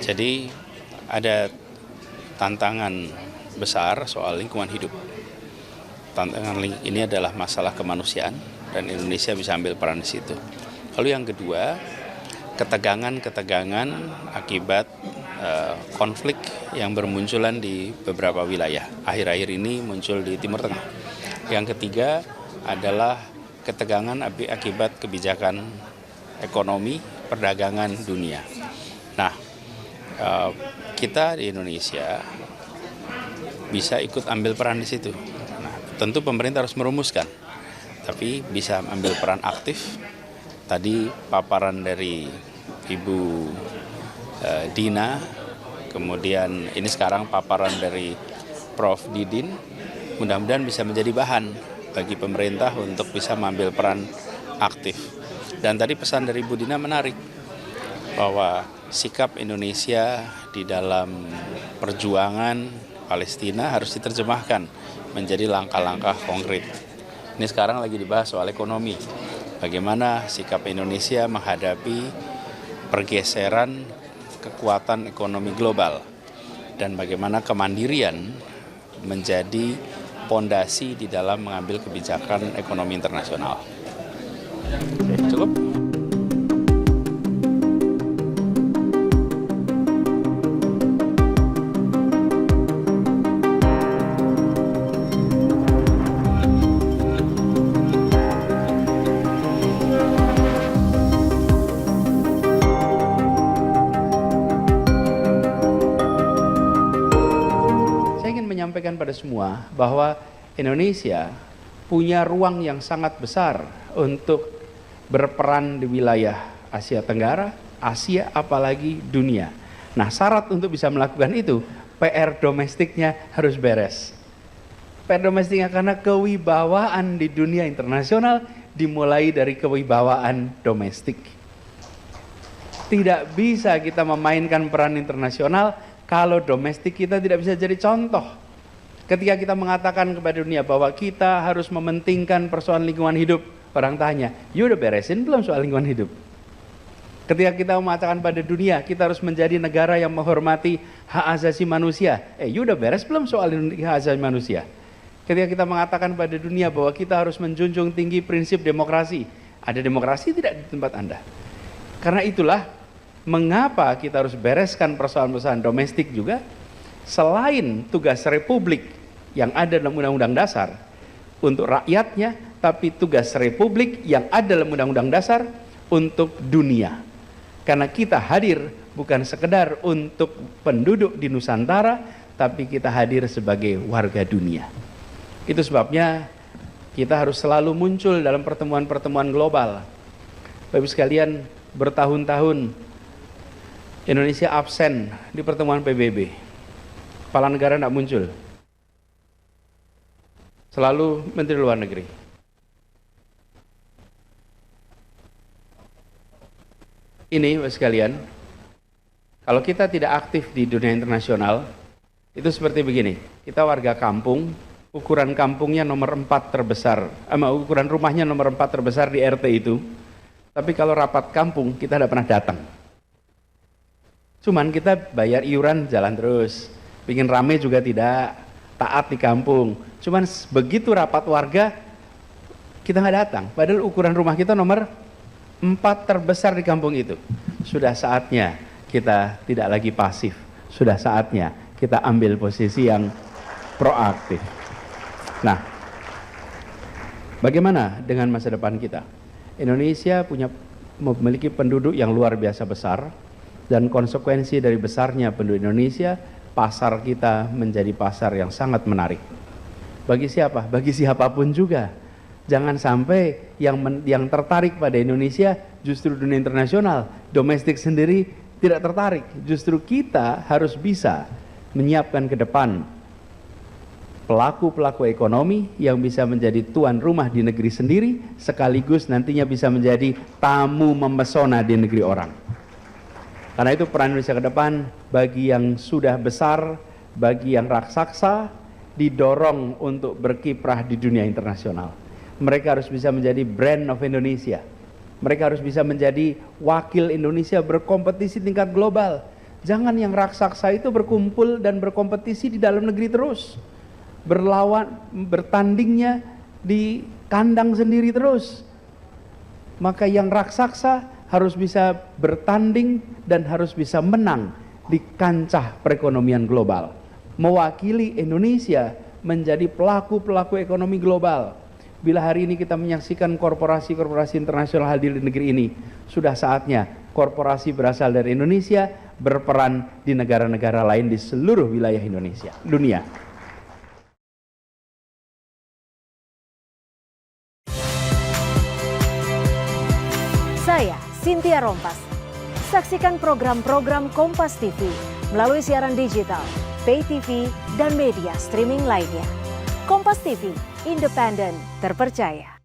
Jadi ada tantangan besar soal lingkungan hidup. Tantangan ini adalah masalah kemanusiaan dan Indonesia bisa ambil peran di situ. Lalu yang kedua, ketegangan akibat konflik yang bermunculan di beberapa wilayah. Akhir-akhir ini muncul di Timur Tengah. Yang ketiga adalah ketegangan akibat kebijakan ekonomi perdagangan dunia. Nah, kita di Indonesia bisa ikut ambil peran di situ. Nah, tentu pemerintah harus merumuskan, tapi bisa ambil peran aktif. Tadi paparan dari Ibu Dina, kemudian ini sekarang paparan dari Prof. Didin, mudah-mudahan bisa menjadi bahan bagi pemerintah untuk bisa mengambil peran aktif. Dan tadi pesan dari Ibu Dina menarik, bahwa sikap Indonesia di dalam perjuangan Palestina harus diterjemahkan menjadi langkah-langkah konkret. Ini sekarang lagi dibahas soal ekonomi. Bagaimana sikap Indonesia menghadapi pergeseran kekuatan ekonomi global dan bagaimana kemandirian menjadi pondasi di dalam mengambil kebijakan ekonomi internasional. Cukup? Menyampaikan pada semua bahwa Indonesia punya ruang yang sangat besar untuk berperan di wilayah Asia Tenggara, Asia, apalagi dunia. Nah, syarat untuk bisa melakukan itu, PR domestiknya harus beres. PR domestiknya karena kewibawaan di dunia internasional dimulai dari kewibawaan domestik. Tidak bisa kita memainkan peran internasional kalau domestik kita tidak bisa jadi contoh. Ketika kita mengatakan kepada dunia bahwa kita harus mementingkan persoalan lingkungan hidup, orang tanya, you udah beresin belum soal lingkungan hidup? Ketika kita mengatakan pada dunia, kita harus menjadi negara yang menghormati hak asasi manusia, you udah beres belum soal hak asasi manusia? Ketika kita mengatakan pada dunia bahwa kita harus menjunjung tinggi prinsip demokrasi, ada demokrasi tidak di tempat Anda? Karena itulah mengapa kita harus bereskan persoalan-persoalan domestik juga, selain tugas Republik yang ada dalam Undang-Undang Dasar untuk rakyatnya, tapi tugas Republik yang ada dalam Undang-Undang Dasar untuk dunia. Karena kita hadir bukan sekedar untuk penduduk di Nusantara, tapi kita hadir sebagai warga dunia. Itu sebabnya kita harus selalu muncul dalam pertemuan-pertemuan global. Bapak sekalian, bertahun-tahun Indonesia absen di pertemuan PBB. Kepala negara tidak muncul, selalu Menteri Luar Negeri. Ini Bapak sekalian, kalau kita tidak aktif di dunia internasional, itu seperti begini, kita warga kampung, ukuran kampungnya nomor 4 terbesar, ukuran rumahnya nomor 4 terbesar di RT itu, tapi kalau rapat kampung kita tidak pernah datang. Cuman kita bayar iuran jalan terus, bikin rame juga tidak, taat di kampung. Cuman begitu rapat warga, kita nggak datang. Padahal ukuran rumah kita nomor 4 terbesar di kampung itu. Sudah saatnya kita tidak lagi pasif. Sudah saatnya kita ambil posisi yang proaktif. Nah, bagaimana dengan masa depan kita? Indonesia memiliki penduduk yang luar biasa besar, dan konsekuensi dari besarnya penduduk Indonesia, pasar kita menjadi pasar yang sangat menarik. Bagi siapa? Bagi siapapun juga. Jangan sampai yang tertarik pada Indonesia justru dunia internasional, domestik sendiri tidak tertarik. Justru kita harus bisa menyiapkan ke depan pelaku-pelaku ekonomi yang bisa menjadi tuan rumah di negeri sendiri, sekaligus nantinya bisa menjadi tamu mempesona di negeri orang. Karena itu peran Indonesia ke depan bagi yang sudah besar, bagi yang raksasa, didorong untuk berkiprah di dunia internasional. Mereka harus bisa menjadi brand of Indonesia. Mereka harus bisa menjadi wakil Indonesia berkompetisi tingkat global. Jangan yang raksasa itu berkumpul dan berkompetisi di dalam negeri terus. Bertandingnya di kandang sendiri terus. Maka yang raksasa harus bisa bertanding dan harus bisa menang di kancah perekonomian global. Mewakili Indonesia menjadi pelaku-pelaku ekonomi global. Bila hari ini kita menyaksikan korporasi-korporasi internasional hadir di negeri ini, sudah saatnya korporasi berasal dari Indonesia berperan di negara-negara lain di seluruh wilayah Indonesia, dunia. Saya Cynthia Rompas. Saksikan program-program Kompas TV melalui siaran digital, pay TV, dan media streaming lainnya. Kompas TV, independen, terpercaya.